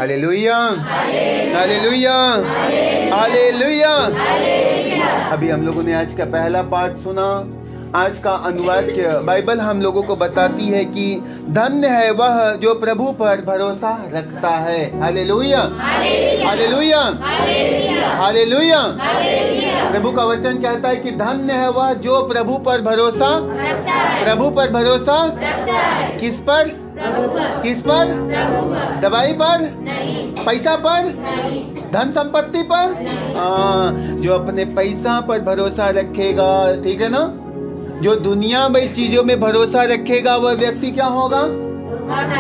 Hallelujah, hallelujah, hallelujah. अभी हम लोगों ने आज का पहला पाठ सुना। आज का अनुवाक्य बाइबल हम लोगों को बताती है कि धन्य है वह जो प्रभु पर भरोसा रखता है। Hallelujah, hallelujah, hallelujah. प्रभु का वचन कहता है कि धन्य है वह जो प्रभु पर भरोसा, प्रभु पर भरोसा, किस पर? किस पर? दवाई पर? पैसा पर? धन संपत्ति पर? जो अपने पैसा पर भरोसा रखेगा, ठीक है ना, जो दुनिया में चीजों में भरोसा रखेगा वह व्यक्ति क्या होगा?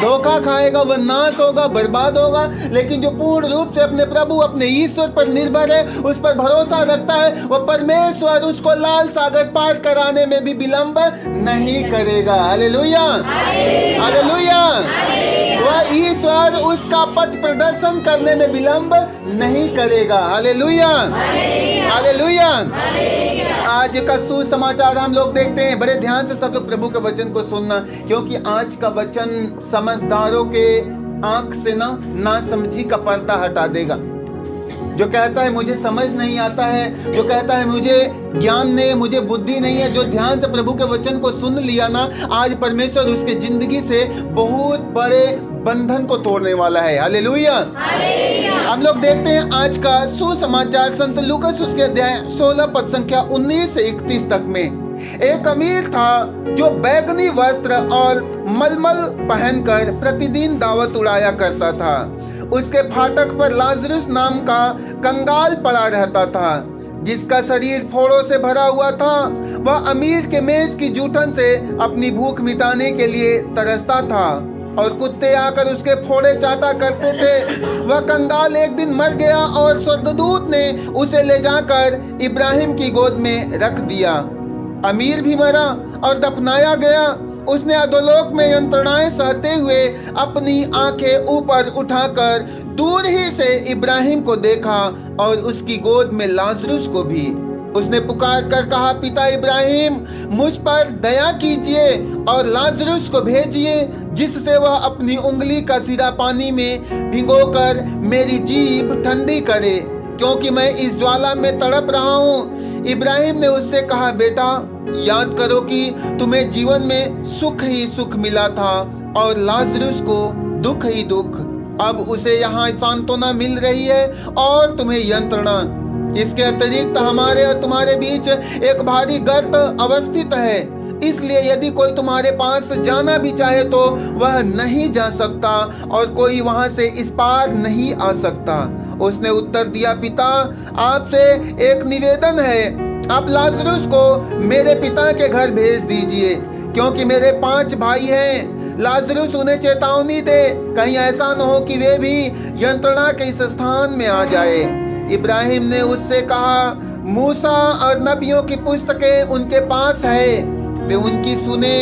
धोखा खाएगा, वह नाश होगा, बर्बाद होगा। लेकिन जो पूर्ण रूप से अपने प्रभु, अपने ईश्वर पर निर्भर है, उस पर भरोसा रखता है, वह परमेश्वर उसको लाल सागर पार कराने में भी विलंब नहीं करेगा। Hallelujah, hallelujah. वह ईश्वर उसका पथ प्रदर्शन करने में विलंब नहीं करेगा। Hallelujah, hallelujah. आज का सुसमाचार हम लोग देखते हैं। बड़े ध्यान से सब लोग प्रभु के वचन को सुनना, क्योंकि आज का वचन समझदारों के आंख से ना समझी का पर्दा हटा देगा। जो कहता है मुझे समझ नहीं आता है, जो कहता है मुझे ज्ञान नहीं, मुझे बुद्धि नहीं है, जो ध्यान से प्रभु के वचन को सुन लिया ना, आज परमेश्वर उसके जिंदगी से बहुत बड़े बंधन को तोड़ने वाला है। हालेलुया। हम लोग देखते हैं आज का सुसमाचार संत लूकास उसके अध्याय 16 पद संख्या 19 से 31 तक में। एक अमीर था जो बैगनी वस्त्र और मलमल पहनकर प्रतिदिन दावत उड़ाया करता था। उसके फाटक पर लाजरुस नाम का कंगाल पड़ा रहता था, जिसका शरीर फोड़ों से भरा हुआ था। वह अमीर के मेज की जूठन से अपनी भूख मिटाने के लिए तरसता था और कुत्ते आकर उसके फोड़े चाटा करते थे। वह कंगाल एक दिन मर गया और स्वर्गदूत ने उसे ले जाकर इब्राहिम की गोद में रख दिया। अमीर भी मरा और दफनाया गया। उसने अधोलोक में यंत्रणाएं सहते हुए अपनी आंखें ऊपर उठाकर दूर ही से इब्राहिम को देखा और उसकी गोद में लाजरुस को भी। उसने पुकार कर कहा, पिता इब्राहिम, मुझ पर दया कीजिए और लाजरुस को भेजिए, जिससे वह अपनी उंगली का सिरा पानी में भिगोकर मेरी जीभ ठंडी करे, क्योंकि मैं इस ज्वाला में तड़प रहा हूँ। इब्राहिम ने उससे कहा, बेटा, याद करो कि तुम्हें जीवन में सुख ही सुख मिला था और लाजरुस को दुख ही दुख। अब उसे यहाँ सांत्वना मिल रही है और तुम्हें यंत्रणा। इसके अतिरिक्त हमारे और तुम्हारे बीच एक भारी गर्त अवस्थित है, इसलिए यदि कोई तुम्हारे पास जाना भी चाहे तो वह नहीं जा सकता और कोई वहां से इस पार नहीं आ सकता। उसने उत्तर दिया, पिता, आपसे एक निवेदन है, आप लाजरुस को मेरे पिता के घर भेज दीजिए, क्योंकि मेरे 5 भाई हैं। लाजरुस उन्हें चेतावनी दे, कहीं ऐसा न हो कि वे भी यंत्रणा के इस स्थान में आ जाए। इब्राहिम ने उससे कहा, मूसा और नबियों की पुस्तकें उनके पास है, वे उनकी सुने।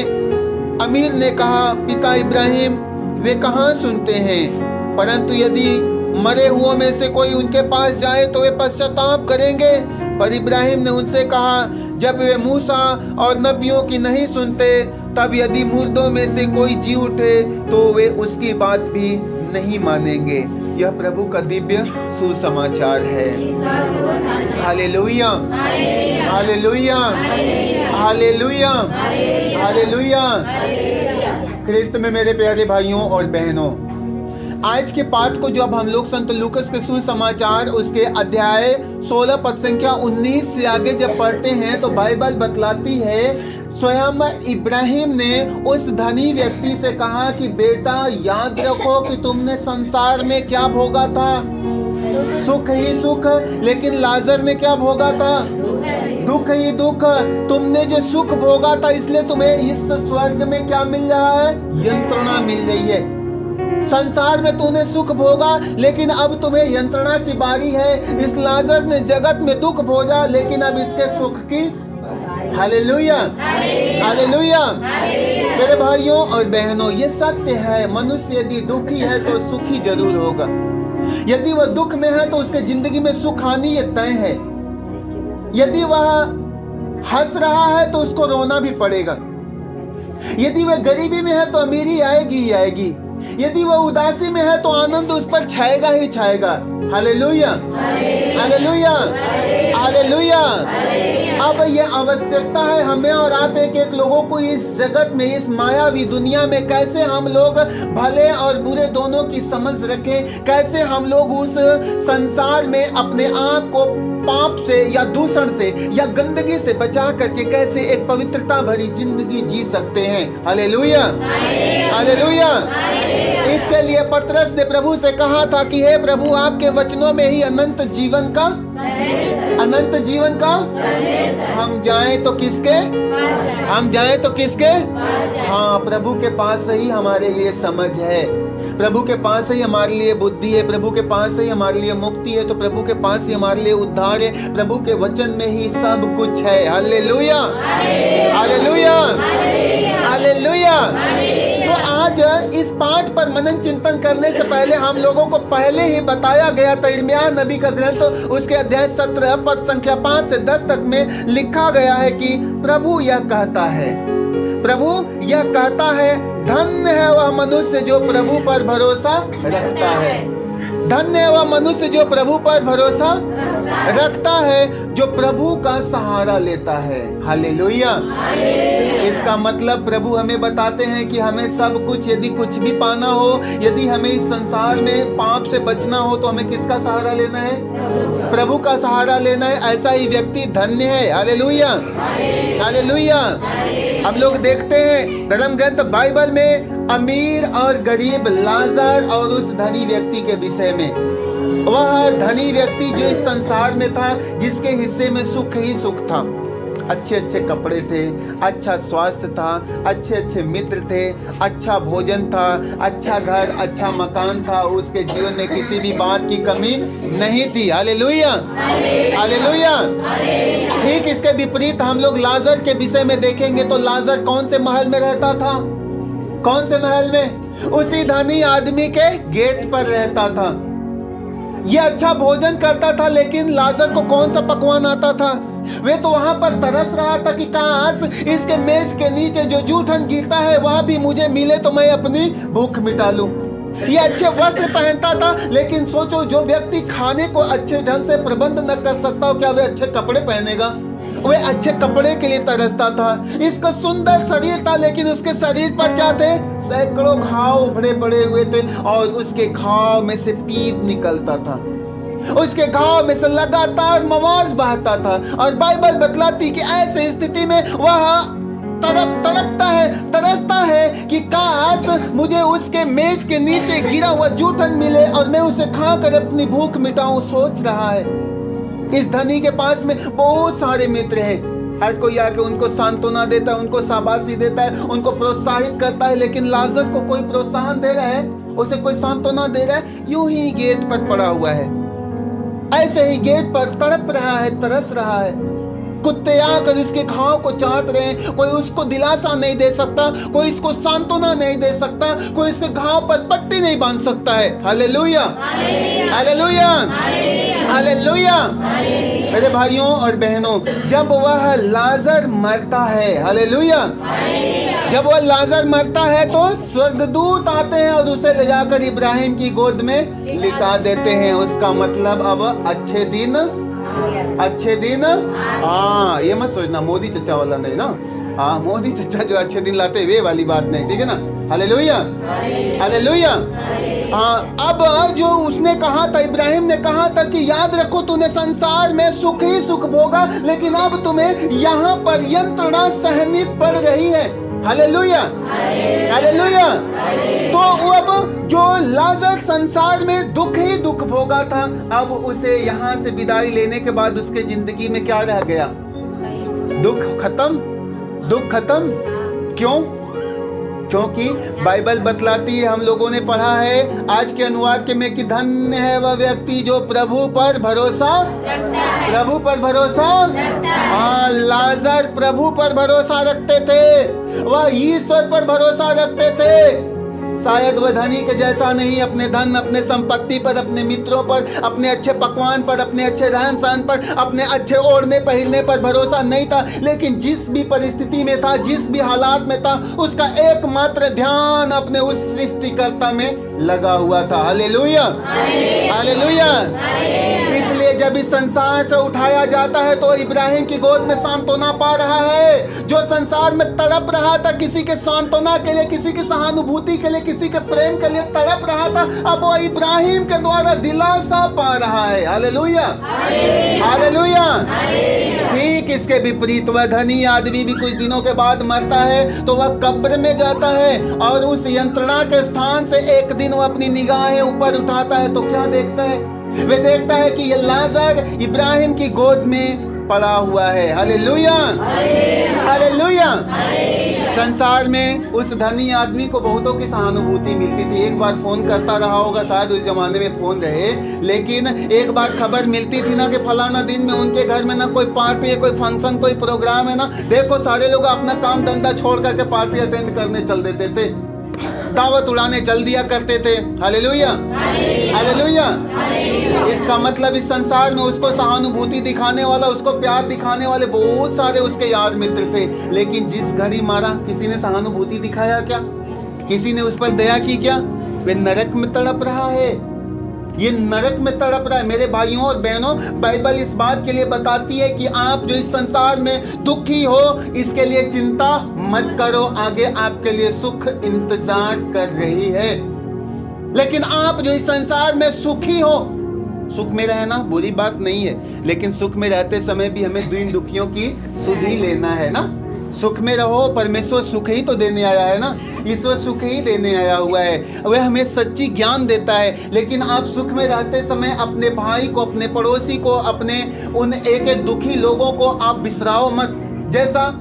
अमीर ने कहा, पिता इब्राहिम, वे कहाँ सुनते हैं, परंतु यदि मरे हुओं में से कोई उनके पास जाए तो वे पश्चाताप करेंगे। पर इब्राहिम ने उनसे कहा, जब वे मूसा और नबियों की नहीं सुनते, तब यदि मुर्दों में से कोई जी उठे तो वे उसकी बात भी नहीं मानेंगे। यह प्रभु का दिव्य सुसमाचार है। Hallelujah, hallelujah, hallelujah, hallelujah. क्रिस्त में मेरे प्यारे भाइयों और बहनों, आज के पाठ को जो अब हम लोग संत लूकास के सुसमाचार उसके अध्याय 16 पद संख्या 19 से आगे जब पढ़ते हैं तो बाइबल बतलाती है, स्वयं इब्राहिम ने उस धनी व्यक्ति से कहा कि बेटा, याद रखो कि तुमने संसार में क्या भोगा था, सुख ही सुख, लेकिन लाजर ने क्या भोगा था, दुख ही दुख। तुमने जो सुख भोगा था, इसलिए तुम्हें इस स्वर्ग में क्या मिल रहा है, यंत्रणा मिल रही है। संसार में तूने सुख भोगा, लेकिन अब तुम्हें यंत्रणा की बारी है। इस लाजर ने जगत में दुख भोगा, लेकिन अब इसके सुख की। Hallelujah, hallelujah. मेरे भाइयों और बहनों, ये सत्य है, मनुष्य यदि दुखी है तो सुखी जरूर होगा। यदि वह दुख में है तो उसके जिंदगी में सुख आनी ये तय है। यदि वह हंस रहा है तो उसको रोना भी पड़ेगा। यदि वह गरीबी में है तो अमीरी आएगी ही आएगी। यदि वह उदासी में है तो आनंद उस पर छाएगा ही छाएगा। Hallelujah, hallelujah, hallelujah. अब यह आवश्यकता है हमें और आप एक एक लोगों को इस जगत में, इस मायावी दुनिया में कैसे हम लोग भले और बुरे दोनों की समझ रखें, कैसे हम लोग उस संसार में अपने आप को पाप से या दूषण से या गंदगी से बचा करके कैसे एक पवित्रता भरी जिंदगी जी सकते हैं। Hallelujah, hallelujah. इसके लिए पतरस ने प्रभु से कहा था कि हे प्रभु, आपके वचनों में ही अनंत जीवन का हम जाएं तो किसके, हम जाएं तो किसके? हाँ, प्रभु के पास ही हमारे लिए समझ है, प्रभु के पास ही हमारे लिए बुद्धि है, प्रभु के पास ही हमारे लिए मुक्ति है, तो प्रभु के पास ही हमारे लिए उद्धार है, प्रभु के वचन में ही सब कुछ है। Hallelujah, hallelujah, hallelujah. तो आज इस पाठ पर मनन चिंतन करने से पहले हम लोगों को पहले ही बताया गया था, यिर्मयाह नबी का ग्रंथ उसके अध्याय 17 पद संख्या 5 से 10 तक में लिखा गया है कि प्रभु यह कहता है, प्रभु यह कहता है, धन्य है वह मनुष्य जो प्रभु पर भरोसा रखता है, धन्य है वह मनुष्य जो प्रभु पर भरोसा रखता है, जो प्रभु का सहारा लेता है। हालेलुया। इसका मतलब प्रभु हमें बताते हैं कि हमें सब कुछ, यदि कुछ भी पाना हो, यदि हमें इस संसार में पाप से बचना हो, तो हमें किसका सहारा लेना है? प्रभु का सहारा लेना है। ऐसा ही व्यक्ति धन्य है। Hallelujah, hallelujah. हम लोग देखते हैं धर्म ग्रंथ बाइबल में अमीर और गरीब, लाजर और उस धनी व्यक्ति के विषय में। वह धनी व्यक्ति जो इस संसार में था, जिसके हिस्से में सुख ही सुख था, अच्छे अच्छे कपड़े थे, अच्छा स्वास्थ्य था, अच्छे अच्छे मित्र थे, अच्छा भोजन था, अच्छा घर, अच्छा मकान था, उसके जीवन में किसी भी बात की कमी नहीं थी। Hallelujah, hallelujah. ठीक इसके विपरीत हम लोग लाजर के विषय में देखेंगे तो लाजर कौन से महल में रहता था? कौन से महल में? उसी धनी आदमी के गेट पर रहता था। ये अच्छा भोजन करता था, लेकिन लाजर को कौन सा पकवान आता था? वे तो वहां पर तरस रहा था कि काश इसके मेज के नीचे जो जूठन गिरता है वह भी मुझे मिले तो मैं अपनी भूख मिटा लूं। ये अच्छे वस्त्र पहनता था, लेकिन सोचो जो व्यक्ति खाने को अच्छे ढंग से प्रबंध न कर सकता हो, क्या वे अच्छे कपड़े पहनेगा? वे अच्छे कपड़े के लिए तरसता था। इसका सुंदर शरीर था, लेकिन उसके शरीर पर क्या थे? सैकड़ों घाव उभरे पड़े हुए थे, और उसके घाव में से पीप निकलता था, उसके घाव में से लगातार मवाज बहता था। और बाइबल बतलाती कि ऐसी स्थिति में वह तड़पता है, तरसता है कि काश मुझे उसके मेज के नीचे गिरा हुआ जूठन मिले और मैं उसे खाकर अपनी भूख मिटाऊं। सोच रहा है। इस धनी के पास में बहुत सारे मित्र हैं, हर कोई आके उनको सांत्वना देता है, उनको शाबाशी देता है, उनको प्रोत्साहित करता है, लेकिन लाजर को कोई प्रोत्साहन दे रहा है, उसे कोई सांत्वना दे रहा है? यूं ही गेट पर पड़ा हुआ है, ऐसे ही गेट पर तड़प रहा है, तरस रहा है। कुत्ते आकर उसके घाव को चाट रहे हैं, कोई उसको दिलासा नहीं दे सकता, कोई इसको सांत्वना नहीं दे सकता, कोई इसके घाव पर पट्टी नहीं बांध सकता है। Hallelujah, hallelujah, hallelujah. मेरे भाइयों और बहनों, जब वह लाजर मरता है, हालेलुया, जब वह लाजर मरता है तो स्वर्गदूत आते हैं और उसे ले जाकर इब्राहिम की गोद में लिटा देते हैं। उसका मतलब अब अच्छे दिन, अच्छे दिन। हाँ, ये मत सोचना मोदी चचा वाला नहीं ना। हाँ, मोदी चचा जो अच्छे दिन लाते वे वाली बात नहीं, ठीक है ना। Hallelujah, hallelujah. हाँ, अब जो उसने कहा था, इब्राहिम ने कहा था कि याद रखो तूने संसार में सुख ही सुख भोगा, लेकिन अब तुम्हें यहाँ पर यंत्रणा सहनी पड़ रही है। Hallelujah, hallelujah. तो अब जो लाजर संसार में दुख ही दुख भोगा था, अब उसे यहाँ से विदाई लेने के बाद उसके जिंदगी में क्या रह गया? दुख खत्म, दुख खत्म। क्यों? क्योंकि बाइबल बतलाती है, हम लोगों ने पढ़ा है आज के अनुवाद में कि धन्य है वह व्यक्ति जो प्रभु पर भरोसा रखता है। प्रभु पर भरोसा, हाँ, लाजर प्रभु पर भरोसा रखते थे, वह ईश्वर पर भरोसा रखते थे। शायद वह धनी के जैसा नहीं, अपने धन, अपने संपत्ति पर, अपने मित्रों पर, अपने अच्छे पकवान पर, अपने अच्छे रहन सहन पर, अपने अच्छे ओढ़ने पहनने पर भरोसा नहीं था, लेकिन जिस भी परिस्थिति में था, जिस भी हालात में था, उसका एकमात्र ध्यान अपने उस सृष्टिकर्ता में लगा हुआ था। Hallelujah, hallelujah. इसलिए जब इस संसार से उठाया जाता है तो इब्राहिम की गोद में सांत्वना पा रहा है। जो संसार में तड़प रहा था किसी के सांत्वना के लिए, किसी की सहानुभूति के लिए, किसी के प्रेम के लिए तड़प रहा था, अब वो इब्राहिम के द्वारा दिलासा पा रहा है। Hallelujah, hallelujah. ठीक इसके विपरीत वह धनी आदमी भी कुछ दिनों के बाद मरता है तो वह कब्र में जाता है और उस यंत्रणा के स्थान से एक दिन वह अपनी निगाहें ऊपर उठाता है तो क्या देखता है? वे देखता है कि ये लाजर इब्राहिम की गोद में पड़ा हुआ है। Hallelujah, hallelujah. संसार में उस धनी आदमी को बहुतों की सहानुभूति मिलती थी। एक बार फोन करता रहा होगा, शायद उस जमाने में फोन रहे, लेकिन एक बार खबर मिलती थी ना कि फलाना दिन में उनके घर में ना कोई पार्टी है, कोई फंक्शन, कोई प्रोग्राम है ना, देखो सारे लोग अपना काम धंधा छोड़ करके पार्टी अटेंड करने चल देते थे, दावत उड़ाने चल दिया करते थे। Hallelujah, hallelujah. इसका मतलब इस संसार में उसको सहानुभूति दिखाने वाला, उसको प्यार दिखाने वाले बहुत सारे उसके यार मित्र थे, लेकिन जिस घड़ी मारा किसी ने सहानुभूति दिखाया क्या? किसी ने उस पर दया की क्या? वे नरक में तड़प रहा है, ये नरक में तड़प रहा है। मेरे भाइयों और बहनों, बाइबल इस बात के लिए बताती है कि आप जो इस संसार में दुखी हो, इसके लिए चिंता मत करो, आगे आपके लिए सुख इंतजार कर रही है। लेकिन आप जो इस संसार में सुखी हो, सुख में रहना बुरी बात नहीं है, लेकिन सुख में रहते समय भी हमें दीन दुखियों की सुध ही लेना है ना। सुख में रहो, परमेश्वर सुख ही तो देने आया है ना, ईश्वर सुख ही देने आया हुआ है, वह हमें सच्ची ज्ञान देता है। लेकिन आप सुख में रहते समय अपने भाई को, अपने पड़ोसी को, अपने उन एक एक दुखी लोगों को आप बिसराओ मत। जैसा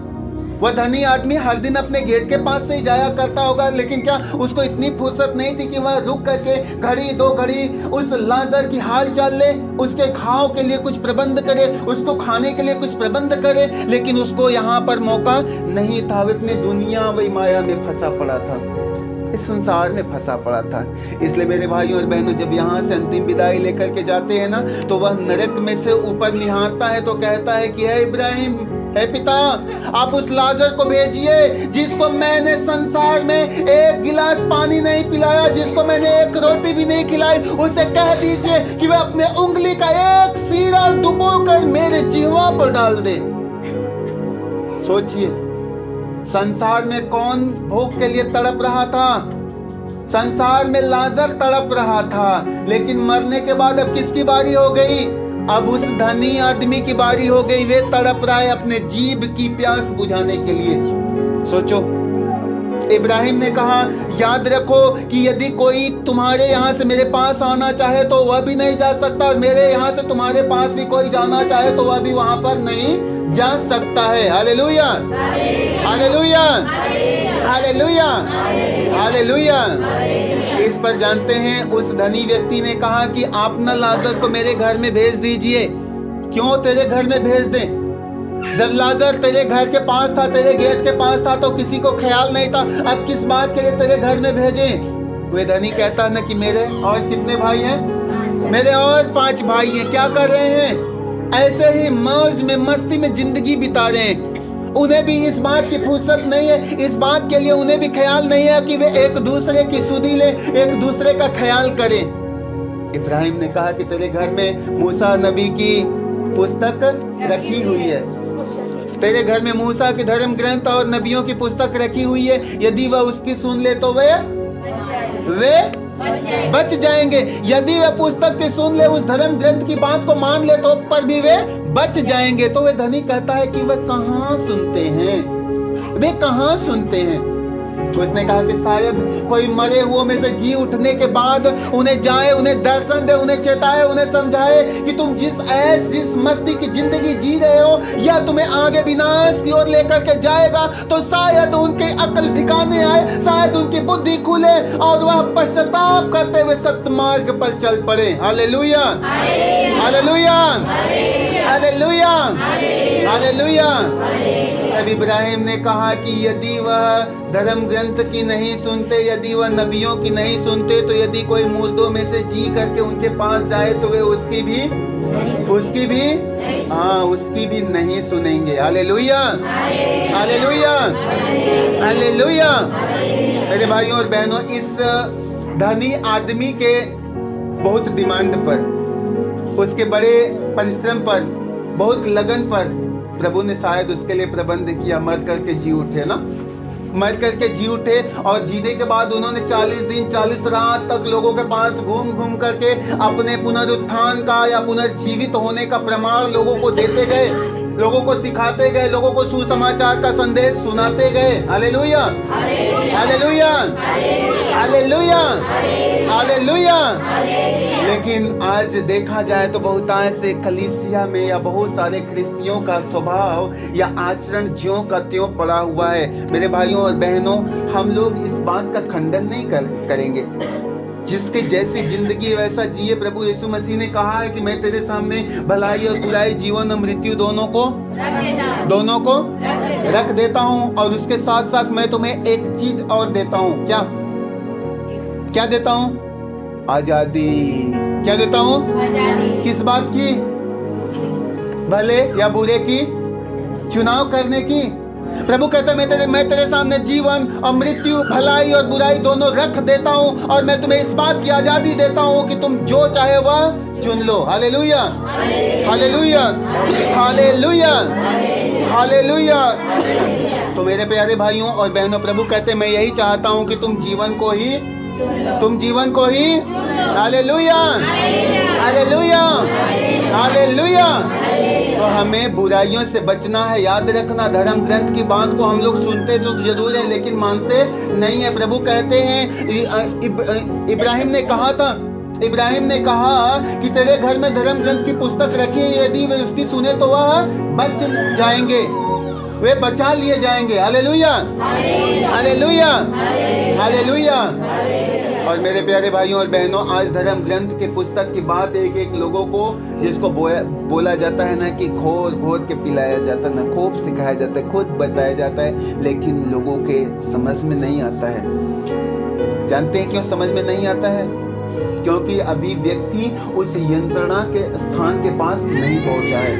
वह धनी आदमी हर दिन अपने गेट के पास से ही जाया करता होगा, लेकिन क्या उसको इतनी फुर्सत नहीं थी कि वह रुक करके घड़ी दो घड़ी उस लाजर की हाल चाल ले, उसके खाओ के लिए कुछ प्रबंध करे, उसको खाने के लिए कुछ प्रबंध करे, लेकिन उसको यहाँ पर मौका नहीं था। वह अपनी दुनिया वही माया में फंसा पड़ा था, इस संसार में फंसा पड़ा था। इसलिए मेरे भाइयों और बहनों, जब यहाँ से अंतिम विदाई लेकर के जाते हैं ना, तो वह नरक में से ऊपर निहारता है तो कहता है कि हे इब्राहिम, हे पिता, आप उस लाजर को भेजिए जिसको मैंने संसार में एक गिलास पानी नहीं पिलाया, जिसको मैंने एक रोटी भी नहीं खिलाई, उसे कह दीजिए कि वह अपने उंगली का एक सीरा डुबोकर मेरे जीवा पर डाल दे। सोचिए, संसार में कौन भूख के लिए तड़प रहा था? संसार में लाजर तड़प रहा था, लेकिन मरने के बाद अब किसकी बारी हो गई? अब उस धनी आदमी की बारी हो गई। वे तड़प रहा है अपने जीभ की प्यास बुझाने के लिए। सोचो, इब्राहिम ने कहा, याद रखो कि यदि कोई तुम्हारे यहाँ से मेरे पास आना चाहे तो वह भी नहीं जा सकता, और मेरे यहाँ से तुम्हारे पास भी कोई जाना चाहे तो वह भी वहां पर नहीं जा सकता है। Hallelujah, hallelujah, hallelujah, hallelujah. इस पर जानते हैं, उस धनी व्यक्ति ने कहा कि आप न लाजर को मेरे घर में भेज दीजिए। क्यों तेरे घर में भेज दें? जब लाजर तेरे घर के पास था, तेरे गेट के पास था, तो किसी को ख्याल नहीं था, अब किस बात के लिए तेरे घर में भेजें? वे धनी कहता है ना कि मेरे और कितने भाई हैं? मेरे और 5 भाई हैं। क्या कर रहे हैं? ऐसे ही मौज में, मस्ती में जिंदगी बिता रहे हैं। उन्हें भी इस बात की फुर्सत नहीं है, इस बात के लिए उन्हें भी ख्याल नहीं है कि वे एक दूसरे की सुधि ले, एक दूसरे का ख्याल करें। इब्राहिम ने कहा कि तेरे घर में मूसा नबी की पुस्तक रखी हुई है, तेरे घर में मूसा के धर्म ग्रंथ और नबियों की पुस्तक रखी हुई है, यदि वह उसकी सुन ले तो वे बच जाएंगे। यदि वे पुस्तक की सुन ले, उस धर्म ग्रंथ की बात को मान ले, तो पर भी वे बच जाएंगे। तो वे धनी कहता है कि वे कहाँ सुनते हैं, वे कहाँ सुनते हैं? तो उसने कहा कि शायद कोई मरे हुओं में से जी उठने के बाद उन्हें जाए, उन्हें दर्शन दे, उन्हें चेताए, उन्हें समझाए कि तुम जिस ऐश जिस मस्ती की जिंदगी जी रहे हो, या तुम्हें आगे विनाश की ओर लेकर के जाएगा, तो शायद उनके अकल ठिकाने आए, शायद उनकी बुद्धि खुले और वह पश्चाताप करते हुए सत्य मार्ग पर चल पड़े। Hallelujah, hallelujah, hallelujah, hallelujah. तब इब्राहिम ने कहा कि यदि वह धर्म ग्रंथ की नहीं सुनते, यदि वह नबियों की नहीं सुनते, तो यदि कोई मुर्दों में से जी करके उनके पास जाए तो वे उसकी भी नहीं सुनेंगे। Hallelujah, hallelujah, hallelujah. मेरे भाइयों और बहनों, इस धनी आदमी के बहुत डिमांड पर, उसके बड़े परिश्रम पर, बहुत लगन पर प्रभु ने शायद उसके लिए प्रबंध किया। मर करके जी उठे ना, मर करके जी उठे, और जीने के बाद उन्होंने 40 दिन 40 रात तक लोगों के पास घूम घूम करके अपने पुनरुत्थान का या पुनर्जीवित होने का प्रमाण लोगों को देते गए, लोगों को सिखाते गए, लोगों को सुसमाचार का संदेश सुनाते गए। Hallelujah, hallelujah, hallelujah, hallelujah. लेकिन आज देखा जाए तो बहुतायत से कलीसिया में या बहुत सारे ख्रिस्तियों का स्वभाव या आचरण ज्यों का त्यों पड़ा हुआ है। मेरे भाइयों और बहनों, हम लोग इस बात का खंडन नहीं करेंगे। जिसके जैसी जिंदगी वैसा जिए। प्रभु यीशु मसीह ने कहा है कि मैं तेरे सामने भलाई और बुराई, जीवन और मृत्यु दोनों को रख देता हूँ। और उसके साथ साथ मैं तुम्हें एक चीज और देता हूँ। क्या देता हूँ? आजादी। क्या देता हूँ? किस बात की? भले या बुरे की चुनाव करने की। प्रभु कहता है मैं तेरे सामने जीवन और मृत्यु, भलाई और बुराई दोनों रख देता हूँ, और मैं तुम्हें इस बात की आजादी देता हूँ कि तुम जो चाहे वह चुन लो। Hallelujah, hallelujah, hallelujah, hallelujah. तो मेरे प्यारे भाइयों और बहनों, प्रभु कहते हैं मैं यही चाहता हूँ कि तुम जीवन को ही हालेलुया, हालेलुया, हालेलुया। तो हमें बुराइयों से बचना है। याद रखना, धर्म ग्रंथ की बात को हम लोग सुनते तो जरूर है, लेकिन मानते नहीं है। प्रभु कहते हैं, इब्राहिम ने कहा कि तेरे घर में धर्म ग्रंथ की पुस्तक रखी है, यदि वे उसकी सुने तो वह बच जाएंगे, वे बचा लिए जाएंगे। Hallelujah, hallelujah, hallelujah. और मेरे प्यारे भाइयों और बहनों, आज धर्म ग्रंथ के पुस्तक की बात एक लोगों को, जिसको बोला जाता है ना कि घोर के पिलाया जाता है, ना खूब सिखाया जाता है, खुद बताया जाता है, लेकिन लोगों के समझ में नहीं आता है। जानते हैं क्यों समझ में नहीं आता है? क्योंकि अभी व्यक्ति उस यंत्रणा के स्थान के पास नहीं पहुंचा है,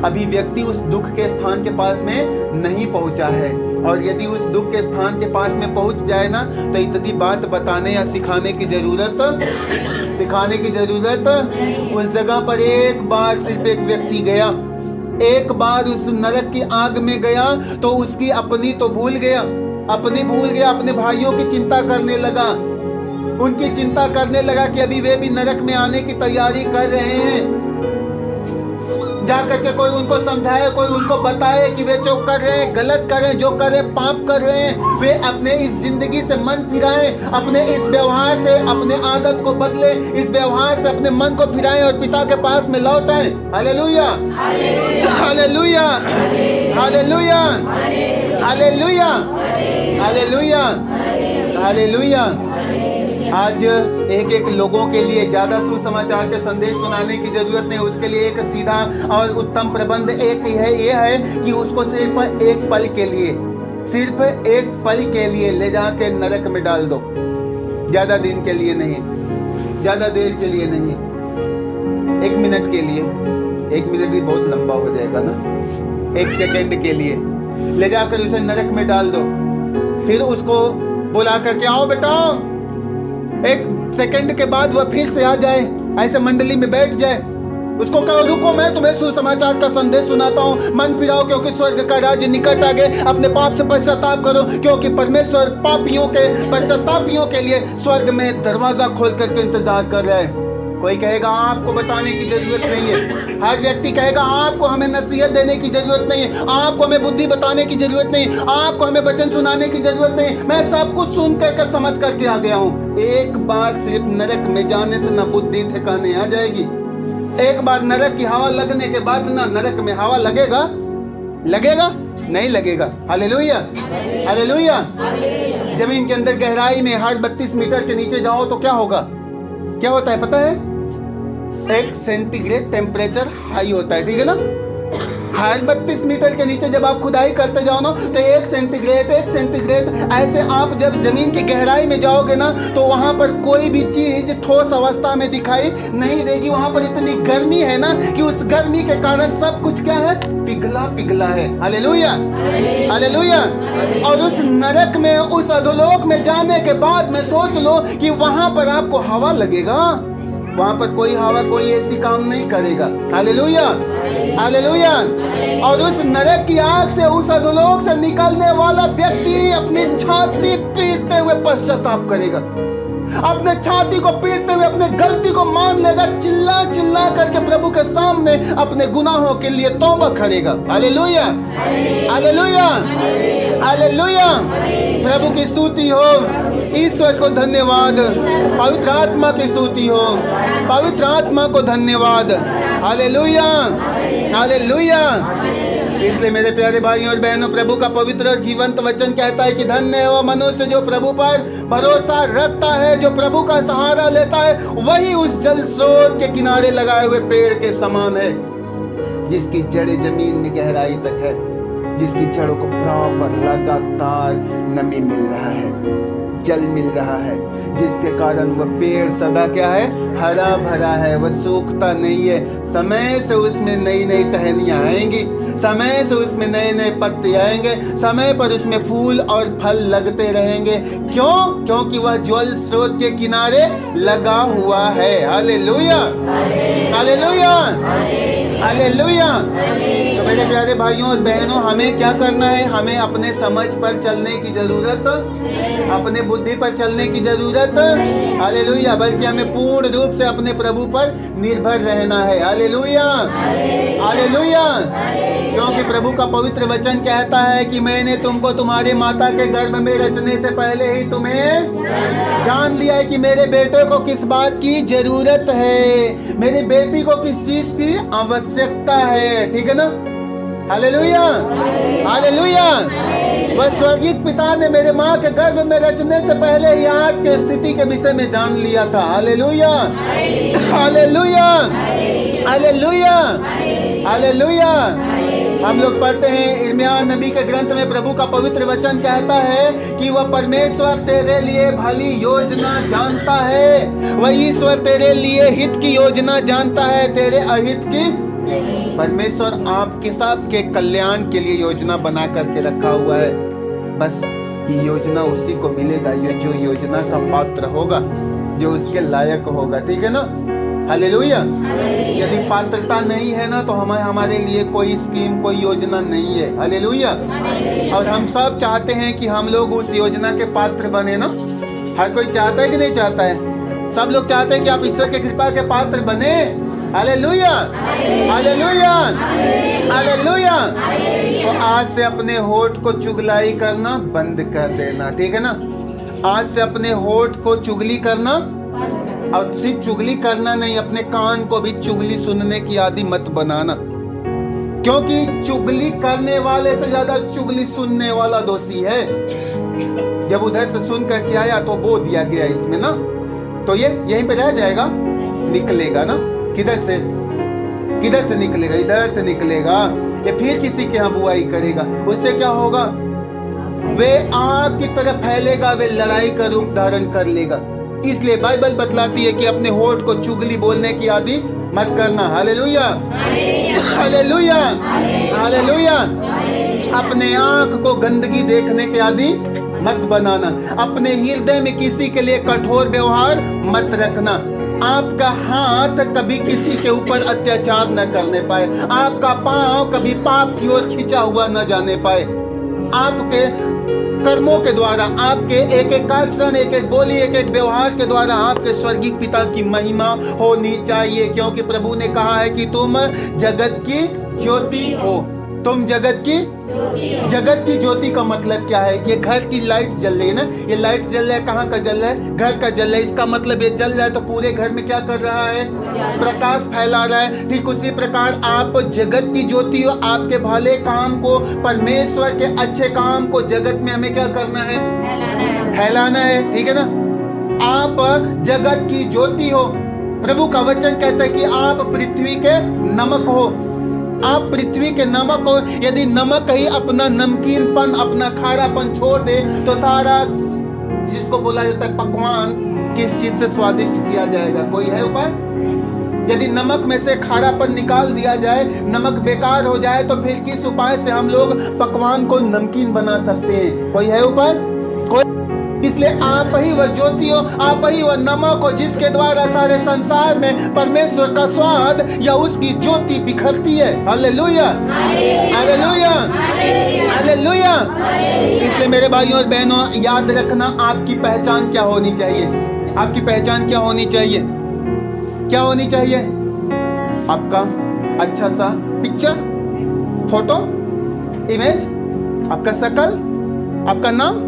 अभी व्यक्ति उस दुख के स्थान के पास में नहीं पहुंचा है। और यदि उस दुख के स्थान के पास में पहुंच जाए ना, तो इतनी बात बताने या सिखाने की जरूरत उस जगह पर एक बार सिर्फ एक व्यक्ति गया, एक बार उस नरक की आग में गया, तो उसकी अपनी तो भूल गया, अपने भाइयों की चिंता करने लगा, उनकी चिंता करने लगा कि अभी वे भी नरक में आने की तैयारी कर रहे हैं। जाकर के कोई उनको समझाए, कोई उनको बताए कि वे जो कर रहे हैं गलत कर रहे हैं, जो कर रहे हैं पाप कर रहे हैं। वे अपने इस जिंदगी से मन फिराएं, अपने इस व्यवहार से अपने आदत को बदले, इस व्यवहार से अपने मन को फिराएं और पिता के पास में लौट आए। Hallelujah, hallelujah, hallelujah, hallelujah, hallelujah, hallelujah. आज एक लोगों के लिए ज्यादा सुसमाचार के संदेश सुनाने की जरूरत नहीं, उसके लिए एक सीधा और उत्तम प्रबंध एक ही है, ये है कि उसको सिर्फ एक पल के लिए ले जाके नरक में डाल दो। ज्यादा दिन के लिए नहीं, ज्यादा देर के लिए नहीं, 1 मिनट के लिए। 1 मिनट भी बहुत लंबा हो जाएगा ना। 1 सेकंड के लिए ले जाकर उसे नरक में डाल दो, फिर उसको बुला करके आओ बेटा। 1 सेकंड के बाद वह फिर से आ जाए, ऐसे मंडली में बैठ जाए, उसको कहो रुको मैं तुम्हें सुसमाचार का संदेश सुनाता हूँ, मन फिराओ क्योंकि स्वर्ग का राज्य निकट आ गए, अपने पाप से पश्चाताप करो क्योंकि परमेश्वर पापियों के पश्चातापियों के लिए स्वर्ग में दरवाजा खोल करके इंतजार कर रहा है। कोई कहेगा आपको बताने की जरूरत नहीं है, हर व्यक्ति कहेगा आपको हमें नसीहत देने की जरूरत नहीं है, आपको हमें बुद्धि बताने की जरूरत नहीं, आपको हमें वचन सुनाने की जरूरत नहीं, मैं सब कुछ सुन करके समझ करके आ गया हूँ। एक बार सिर्फ नरक में जाने से ना बुद्धि ठिकाने आ जाएगी। एक बार नरक की हवा लगने के बाद ना नरक में हवा लगेगा नहीं लगेगा। Hallelujah, hallelujah. जमीन के अंदर गहराई में हर 32 मीटर के नीचे जाओ तो क्या होगा? क्या होता है पता है? 1 सेंटीग्रेड टेम्परेचर हाई होता है, ठीक है ना। हर 32 मीटर के नीचे जब आप खुदाई करते जाओ ना तो 1 सेंटीग्रेड ऐसे आप जब जमीन की गहराई में जाओगे ना तो वहां पर कोई भी चीज ठोस अवस्था में दिखाई नहीं देगी। वहां पर इतनी गर्मी है ना कि उस गर्मी के कारण सब कुछ क्या है, पिघला है। Hallelujah, hallelujah. और उस नरक में, उस अधोलोक में जाने के बाद में सोच लो कि वहां पर आपको हवा लगेगा, वहां पर कोई हवा, कोई ऐसी काम नहीं करेगा। Hallelujah, hallelujah. और उस नरक की आग से, उस अधोलोक से निकलने वाला व्यक्ति अपनी छाती पीटते हुए पश्चाताप करेगा, अपने छाती को पीटते हुए अपने गलती को मान लेगा, चिल्ला चिल्ला करके प्रभु के सामने अपने गुनाहों के लिए तौबा करेगा। Hallelujah, hallelujah, hallelujah. प्रभु की स्तुति हो, ईश्वर को धन्यवाद, पवित्र आत्मा की स्तुति हो, पवित्र आत्मा को धन्यवाद। Hallelujah, hallelujah. इसलिए मेरे प्यारे भाइयों और बहनों, प्रभु का पवित्र और जीवंत वचन कहता है कि धन्य है वो मनुष्य जो प्रभु पर भरोसा रखता है, जो प्रभु का सहारा लेता है। वही उस जल स्रोत के किनारे लगाए हुए पेड़ के समान है, जिसकी जड़ें जमीन में गहराई तक है, जिसकी जड़ों को प्रॉपर लगातार नमी मिल रहा है, जल मिल रहा है, जिसके कारण वह पेड़ सदा क्या है, हरा भरा है, वह सूखता नहीं है। समय से उसमें नई नई टहनियां आएंगी, समय से उसमें नए नए पत्ते आएंगे, समय पर उसमें फूल और फल लगते रहेंगे। क्यों? क्योंकि वह जल स्रोत के किनारे लगा हुआ है। Hallelujah, hallelujah, hallelujah. तो मेरे प्यारे भाइयों और बहनों, हमें क्या करना है? हमें अपने समझ पर चलने की जरूरत, अपने बुद्धि पर चलने की जरूरत, हालेलुया, बल्कि हमें पूर्ण रूप से अपने प्रभु पर निर्भर रहना है। Hallelujah, hallelujah. क्योंकि प्रभु का पवित्र वचन कहता है कि मैंने तुमको तुम्हारे माता के गर्भ में रचने से पहले ही तुम्हें जान लिया है कि मेरे बेटे को किस बात की जरूरत है, मेरी बेटी को किस चीज की आवश्यकता है। ठीक है ना? Hallelujah, hallelujah. वह स्वर्गीय पिता ने मेरे माँ के गर्भ में रचने से पहले ही आज के स्थिति के विषय में जान लिया था। Hallelujah, hallelujah, hallelujah, hallelujah. हम लोग पढ़ते हैं इर्मिया नबी के ग्रंथ में, प्रभु का पवित्र वचन कहता है कि वह परमेश्वर तेरे लिए भली योजना जानता है, वह ईश्वर तेरे लिए हित की योजना जानता है, तेरे अहित की। परमेश्वर आपके सबके कल्याण के लिए योजना बना करके रखा हुआ है। बस ये योजना उसी को मिलेगा ये जो योजना का पात्र होगा, जो उसके लायक होगा। ठीक है ना? हालेलुया। यदि पात्रता नहीं है ना तो हमारे लिए कोई स्कीम, कोई योजना नहीं है। हालेलुया। और हम सब चाहते हैं कि हम लोग उस योजना के पात्र बने ना। हर कोई चाहता है कि नहीं चाहता है? सब लोग चाहते हैं कि आप ईश्वर के कृपा के पात्र बने। Hallelujah, hallelujah, hallelujah. तो आज से अपने होठ को चुगलाई करना बंद कर देना। ठीक है ना? आज से अपने होठ को चुगली करना, और सिर्फ चुगली करना नहीं, अपने कान को भी चुगली सुनने की आदि मत बनाना। क्योंकि चुगली करने वाले से ज्यादा चुगली सुनने वाला दोषी है। जब उधर से सुन करके आया तो बो दिया गया इसमें ना, तो ये यहीं पे रह जाएगा, निकलेगा ना। किधर से निकलेगा? इधर से निकलेगा। ये फिर किसी के यहाँ बुआई करेगा। उससे क्या होगा? वे आग की तरह फैलेगा, वे लड़ाई का रूप धारण कर लेगा। इसलिए बाइबल बतलाती है कि अपने होठ को चुगली बोलने की आदि मत करना। Hallelujah, hallelujah, hallelujah. अपने आंख को गंदगी देखने के आदि मत बनाना। अपने हृदय में किसी के लिए कठोर व्यवहार मत रखना। आपका हाथ कभी किसी के ऊपर अत्याचार न करने पाए, आपका पांव कभी पाप की ओर खींचा हुआ न जाने पाए। आपके कर्मों के द्वारा, आपके एक एक आचरण, एक एक बोली, एक एक व्यवहार के द्वारा आपके स्वर्गीय पिता की महिमा होनी चाहिए। क्योंकि प्रभु ने कहा है कि तुम जगत की ज्योति हो। तुम जगत की ज्योति का मतलब क्या है? ये घर की लाइट जल रही है ना, ये लाइट जल रहा है, कहाँ का जल रहा है? घर का जल रहा है। इसका मतलब ये जल रहा है तो पूरे घर में क्या कर रहा है? प्रकाश फैला रहा है। ठीक उसी प्रकार आप जगत की ज्योति हो। आपके भले काम को, परमेश्वर के अच्छे काम को जगत में हमें क्या करना है? फैलाना है। ठीक है ना? आप जगत की ज्योति हो। प्रभु का वचन कहता है कि आप पृथ्वी के नमक हो। आप पृथ्वी के नमक हो। यदि नमक ही अपना नमकीनपन, अपना खारापन छोड़ दे तो सारा जिसको बोला जाता है पकवान किस चीज से स्वादिष्ट किया जाएगा? कोई है उपाय? यदि नमक में से खारापन निकाल दिया जाए, नमक बेकार हो जाए, तो फिर किस उपाय से हम लोग पकवान को नमकीन बना सकते हैं? कोई है उपाय? कोई? इसलिए आप ही वह ज्योति हो, आप ही वह नमक हो जिसके द्वारा सारे संसार में परमेश्वर का स्वाद या उसकी ज्योति बिखरती है। Hallelujah, hallelujah, hallelujah. इसलिए मेरे भाइयों और बहनों, याद रखना आपकी पहचान क्या होनी चाहिए। आपकी पहचान क्या होनी चाहिए? क्या होनी चाहिए? आपका अच्छा सा पिक्चर, फोटो, इमेज, आपका शकल, आपका नाम।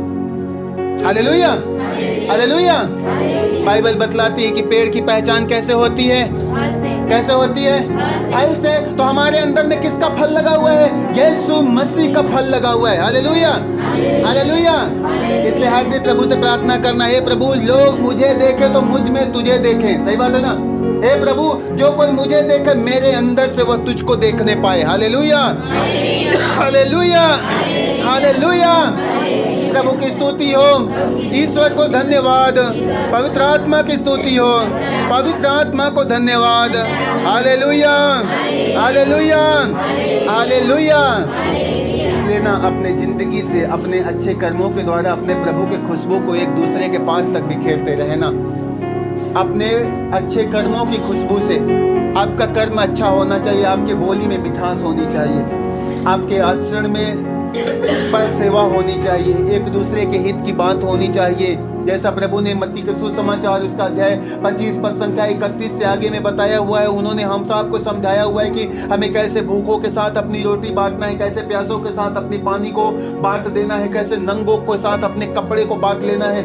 Hallelujah, hallelujah. बाइबल बतलाती है कि पेड़ की पहचान कैसे होती है? कैसे होती है? फल से। तो हमारे अंदर में किसका फल लगा हुआ है? यीशु मसीह का फल लगा हुआ है। Hallelujah, hallelujah. इसलिए हर दिन प्रभु से प्रार्थना करना, हे प्रभु लोग मुझे देखे तो मुझ में तुझे देखे। सही बात है ना? हे प्रभु जो कोई मुझे देखे मेरे अंदर से वह तुझको देखने पाए। Hallelujah, hallelujah, hallelujah. प्रभु की स्तुति हो, ईश्वर को धन्यवाद, पवित्र आत्मा की स्तुति हो, पवित्र आत्मा को धन्यवाद। Hallelujah, hallelujah, hallelujah. इसलिए ना अपने जिंदगी से, अपने अच्छे कर्मों के द्वारा अपने प्रभु के खुशबू को एक दूसरे के पास तक बिखेरते रहे ना। अपने अच्छे कर्मों की खुशबू से, आपका कर्म अच्छा होना चाहिए, आपके बोली में मिठास होनी चाहिए, आपके आचरण में पर सेवा होनी चाहिए, एक दूसरे के हित की बात होनी चाहिए। जैसा प्रभु ने मत्ती के सुसमाचार उसका अध्याय 25 पद संख्या 31 से आगे में बताया हुआ है। उन्होंने हम सबको समझाया हुआ है कि हमें कैसे भूखों के साथ अपनी रोटी बांटना है, कैसे प्यासों के साथ अपनी पानी को बांट देना है, कैसे नंगों के साथ अपने कपड़े को बांट लेना है।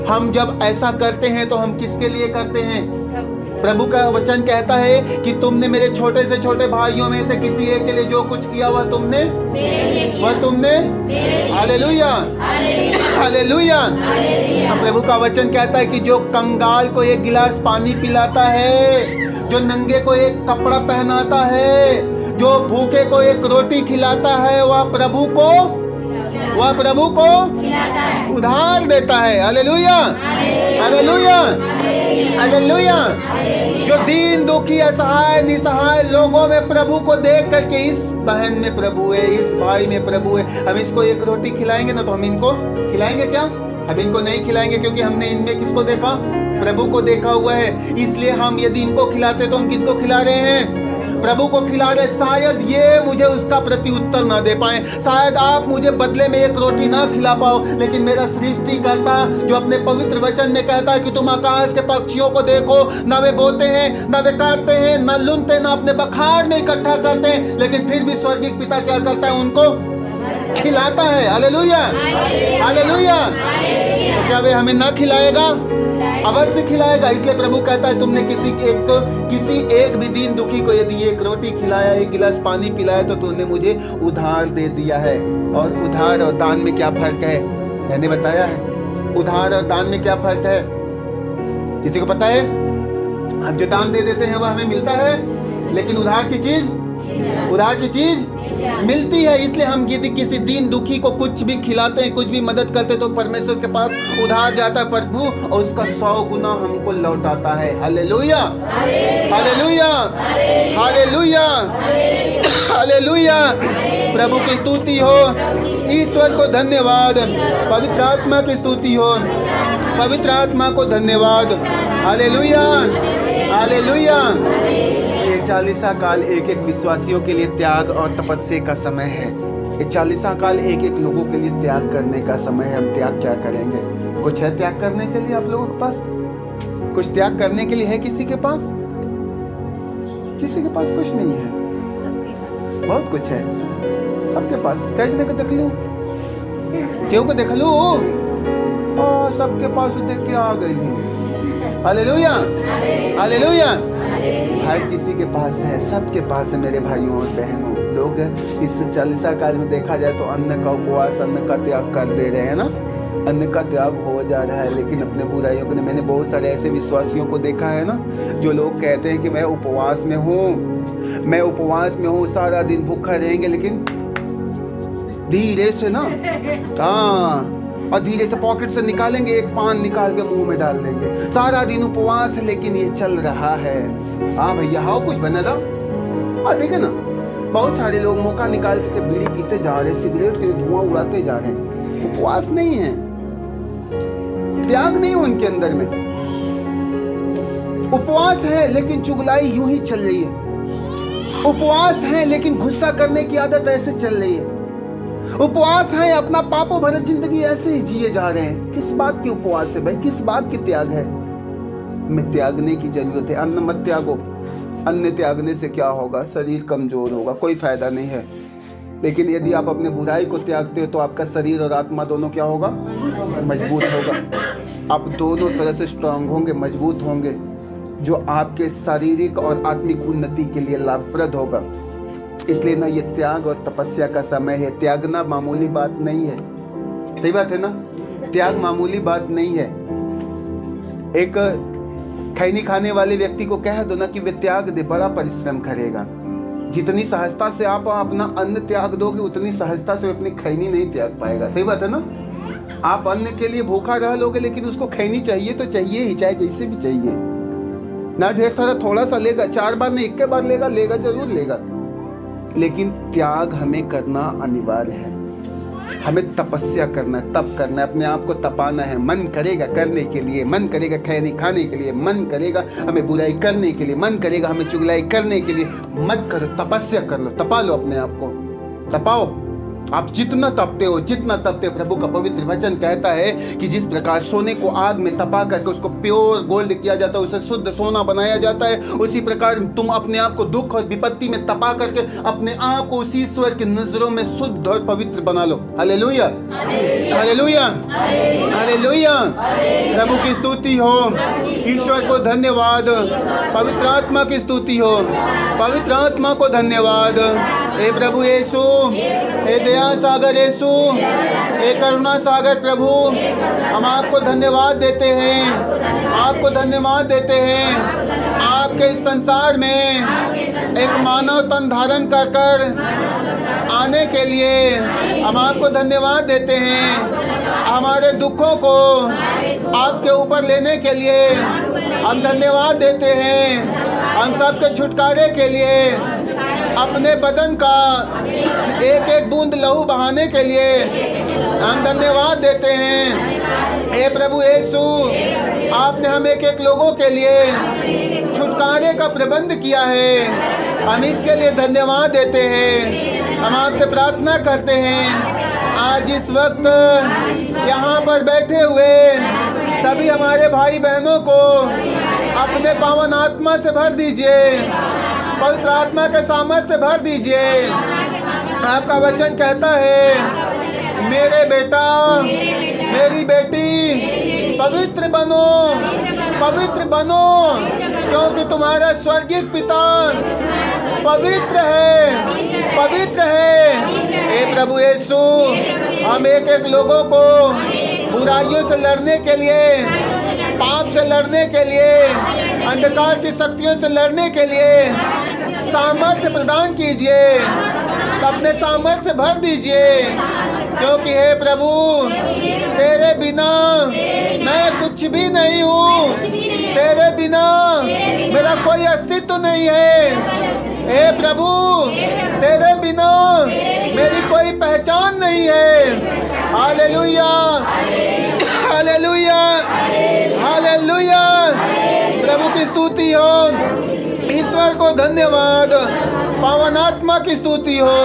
हम जब ऐसा करते हैं तो हम किसके लिए करते हैं? प्रभु का वचन कहता है कि तुमने मेरे छोटे से छोटे भाइयों में से किसी एक के लिए जो कुछ किया वह तुमने हालेलुया, हालेलुया। प्रभु का वचन कहता है कि जो कंगाल को एक गिलास पानी पिलाता है, जो नंगे को एक कपड़ा पहनाता है, जो भूखे को एक रोटी खिलाता है, वह प्रभु को उधार देता है। Hallelujah, hallelujah, hallelujah. जो दीन दुखी असहाय निसहाय लोगों में प्रभु को देख करके इस बहन में प्रभु है, इस भाई में प्रभु है, हम इसको एक रोटी खिलाएंगे ना तो हम इनको खिलाएंगे क्या? हम इनको नहीं खिलाएंगे, क्योंकि हमने इनमें किसको देखा? प्रभु को देखा हुआ है। इसलिए हम यदि इनको खिलाते तो हम किसको खिला रहे हैं? प्रभु को खिला रहे। शायद ये मुझे उसका प्रति उत्तर ना दे पाए, शायद आप मुझे बदले में एक रोटी ना खिला पाओ, लेकिन मेरा सृष्टिकर्ता जो अपने पवित्र वचन में कहता है कि तुम आकाश के पक्षियों को देखो, ना वे बोते हैं, ना वे काटते हैं, ना लुनते, ना अपने बखार में इकट्ठा करते हैं, लेकिन फिर भी स्वर्गीय पिता क्या करता है? उनको खिलाता है। Hallelujah, hallelujah. तो क्या वे हमें ना खिलाएगा? अवश्य खिलाएगा। इसलिए प्रभु कहता है तुमने किसी एक भी दीन दुखी को यदि एक रोटी खिलाया, एक गिलास पानी पिलाया, तो तुमने मुझे उधार दे दिया है। और उधार और दान में क्या फर्क है? मैंने बताया है उधार और दान में क्या फर्क है। किसी को पता है? हम जो दान दे देते हैं वह हमें मिलता है, लेकिन उधार की चीज मिलती है। इसलिए हम यदि किसी दीन दुखी को कुछ भी खिलाते हैं, कुछ भी मदद करते हैं, तो परमेश्वर के पास उधार जाता है प्रभु, और उसका 100 गुना हमको लौटाता है। Hallelujah, hallelujah, hallelujah, hallelujah. प्रभु की स्तुति हो, ईश्वर को धन्यवाद, पवित्र आत्मा की स्तुति हो, पवित्र आत्मा को धन्यवाद। Hallelujah, hallelujah. 40 काल एक एक विश्वासियों के लिए त्याग और तपस्या का समय है। ये 40 काल एक एक लोगों के लिए त्याग करने का समय है। हम त्याग क्या करेंगे? कुछ है त्याग करने के लिए आप लोगों के पास? कुछ त्याग करने के लिए है किसी के पास? किसी के पास कुछ नहीं है। बहुत कुछ है सबके पास। कैसे को देख लूं, क्यों को देख लूं? सबके पास देख के आ गई। Hallelujah, hallelujah. हर किसी के पास है, सबके पास है मेरे भाइयों और बहनों। लोग इस 40 काल में देखा जाए तो अन्न का उपवास, अन्न का त्याग कर दे रहे हैं ना, अन्न का त्याग हो जा रहा है, लेकिन अपने बुराइयों को। मैंने बहुत सारे ऐसे विश्वासियों को देखा है ना, जो लोग कहते हैं कि मैं उपवास में हूँ, मैं उपवास में हूँ, सारा दिन भूखा रहेंगे, लेकिन धीरे से ना, हाँ, और धीरे से पॉकेट से निकालेंगे, एक पान निकाल के मुंह में डाल देंगे। सारा दिन उपवास है लेकिन ये चल रहा है। हाँ भैया, हाँ कुछ बना था। हाँ ठीक है ना, बहुत सारे लोग मौका निकाल के बीड़ी पीते जा रहे, सिगरेट के धुआं उड़ाते जा रहे हैं। उपवास नहीं है, त्याग नहीं उनके अंदर में। उपवास है लेकिन चुगलाई यूं ही चल रही है। उपवास है लेकिन गुस्सा करने की आदत ऐसे चल रही है। उपवास है, अपना पापों भरी जिंदगी ऐसे ही जिए जा रहे हैं। किस बात की उपवास है भाई, किस बात की त्याग है? में त्यागने की जरूरत है। अन्न मत त्यागो, अन्न त्यागने से क्या होगा? शरीर कमजोर होगा, कोई फायदा नहीं है। लेकिन यदि आप अपने बुराई को त्यागते हो तो आपका शरीर और आत्मा दोनों क्या होगा? मजबूत होगा। आप दोनों तरह से स्ट्रांग होंगे, मजबूत होंगे, जो आपके शारीरिक और आत्मिक उन्नति के लिए लाभप्रद होगा। इसलिए ना ये त्याग और तपस्या का समय है। त्यागना मामूली बात नहीं है, सही बात है ना? त्याग मामूली बात नहीं है। एक खैनी खाने वाले व्यक्ति को कह दो ना कि वे त्याग दे, बड़ा परिश्रम करेगा। जितनी सहजता से आप अपना अन्न त्याग दोगे, उतनी सहजता से अपनी खैनी नहीं त्याग पाएगा। सही बात है ना? आप अन्न के लिए भूखा रह लोगे, लेकिन उसको खैनी चाहिए तो चाहिए ही, चाहे जैसे भी चाहिए ना। ढेर सारा थोड़ा सा लेगा, 4 बार नहीं 1 बार लेगा, लेगा जरूर लेगा। लेकिन त्याग हमें करना अनिवार्य है। हमें तपस्या करना है, तप करना है, अपने आप को तपाना है। मन करेगा करने के लिए, मन करेगा खैनी खाने के लिए, मन करेगा हमें बुराई करने के लिए, मन करेगा हमें चुगलाई करने के लिए। मत करो, तपस्या कर लो, तपा लो अपने आप को, तपाओ। आप जितना तपते हो, जितना तपते हो, प्रभु का पवित्र वचन कहता है कि जिस प्रकार सोने को आग में तपा करके उसको प्योर गोल्ड किया जाता है, उसे शुद्ध सोना बनाया जाता है, उसी प्रकार तुम अपने आप को दुख और विपत्ति में तपा करके अपने आप को उसी ईश्वर की नजरों में शुद्ध और पवित्र बना लो। Hallelujah, hallelujah, hallelujah. प्रभु की स्तुति हो, ईश्वर को धन्यवाद, पवित्र आत्मा की स्तुति हो, पवित्र आत्मा को धन्यवाद। हे प्रभु यीशु, हे दया सागर यीशु, हे करुणा सागर प्रभु, हम आपको धन्यवाद देते हैं, आपको धन्यवाद देते हैं। आपके इस संसार में एक मानव तन धारण कर कर आने के लिए हम आपको धन्यवाद देते हैं। हमारे दुखों को आपके ऊपर लेने के लिए हम धन्यवाद देते हैं। हम सबके छुटकारे के लिए अपने बदन का एक एक बूंद लहू बहाने के लिए हम धन्यवाद देते हैं। हे प्रभु यीशु, आपने हम एक एक लोगों के लिए छुटकारे का प्रबंध किया है, हम इसके लिए धन्यवाद देते हैं। हम आपसे प्रार्थना करते हैं, आज इस वक्त यहाँ पर बैठे हुए सभी हमारे भाई बहनों को अपने पावन आत्मा से भर दीजिए, पवित्र आत्मा के सामर्थ्य से भर दीजिए। आपका वचन कहता है, मेरे बेटा मेरी बेटी पवित्र बनो, पवित्र बनो, क्योंकि तुम्हारा स्वर्गीय पिता पवित्र है, पवित्र है। हे प्रभु यीशु, हम एक एक लोगों को बुराइयों से लड़ने के लिए, पाप से लड़ने के लिए, अंधकार की शक्तियों से लड़ने के लिए सामर्थ्य प्रदान कीजिए, अपने सामर्थ्य से भर दीजिए। क्योंकि हे प्रभु, तेरे बिना मैं कुछ भी नहीं हूँ, तेरे बिना मेरा कोई अस्तित्व नहीं है। हे प्रभु, तेरे बिना मेरी कोई पहचान नहीं है। Hallelujah, hallelujah, hallelujah. प्रभु की स्तुति हो, ईश्वर को धन्यवाद, पावन आत्मा की स्तुति हो,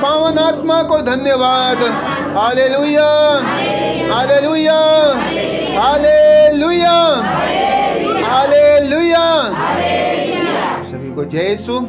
पावन आत्मा को धन्यवाद। Hallelujah, hallelujah, hallelujah, hallelujah. सभी को जय यीशु।